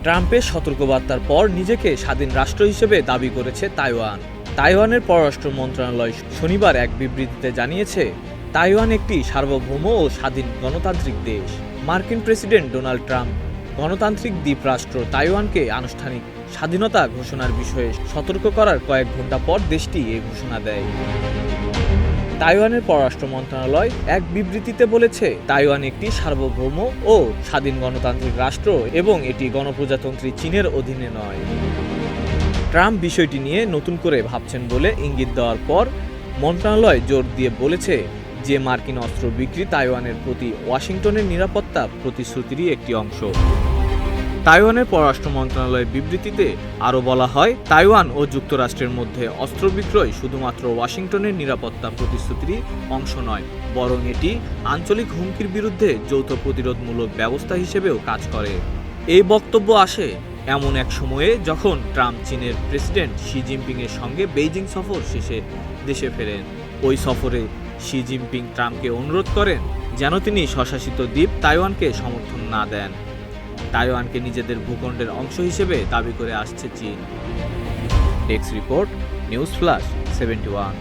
ট্রাম্পের সতর্কবার্তার পর নিজেকে স্বাধীন রাষ্ট্র হিসেবে দাবি করেছে তাইওয়ান। তাইওয়ানের পররাষ্ট্র মন্ত্রণালয় শনিবার এক বিবৃতিতে জানিয়েছে, তাইওয়ান একটি সার্বভৌম ও স্বাধীন গণতান্ত্রিক দেশ। মার্কিন প্রেসিডেন্ট ডোনাল্ড ট্রাম্প গণতান্ত্রিক দ্বীপরাষ্ট্র তাইওয়ানকে আনুষ্ঠানিক স্বাধীনতা ঘোষণার বিষয়ে সতর্ক করার কয়েক ঘন্টা পর দেশটি এই ঘোষণা দেয়। তাইওয়ানের পররাষ্ট্র মন্ত্রণালয় এক বিবৃতিতে বলেছে, তাইওয়ান একটি সার্বভৌম ও স্বাধীন গণতান্ত্রিক রাষ্ট্র এবং এটি গণপ্রজাতন্ত্রী চীনের অধীনে নয়। ট্রাম্প বিষয়টি নিয়ে নতুন করে ভাবছেন বলে ইঙ্গিত দেওয়ার পর মন্ত্রণালয় জোর দিয়ে বলেছে যে মার্কিন অস্ত্র বিক্রি তাইওয়ানের প্রতি ওয়াশিংটনের নিরাপত্তা প্রতিশ্রুতিরই একটি অংশ। তাইওয়ানের পররাষ্ট্র মন্ত্রণালয়ের বিবৃতিতে আরও বলা হয়, তাইওয়ান ও যুক্তরাষ্ট্রের মধ্যে অস্ত্র বিক্রয় শুধুমাত্র ওয়াশিংটনের নিরাপত্তা প্রতিশ্রুতিরই অংশ নয়, বরং এটি আঞ্চলিক হুমকির বিরুদ্ধে যৌথ প্রতিরোধমূলক ব্যবস্থা হিসেবেও কাজ করে। এই বক্তব্য আসে এমন এক সময়ে যখন ট্রাম্প চীনের প্রেসিডেন্ট শি জিনপিংয়ের সঙ্গে বেইজিং সফর শেষে দেশে ফেরেন। ওই সফরে শি জিনপিং ট্রাম্পকে অনুরোধ করেন যেন তিনি স্বশাসিত দ্বীপ তাইওয়ানকে সমর্থন না দেন। তাইওয়ানকে নিজেদের ভূখণ্ডের অংশ হিসেবে দাবি করে আসছে চীন। Desk report, news flash 71।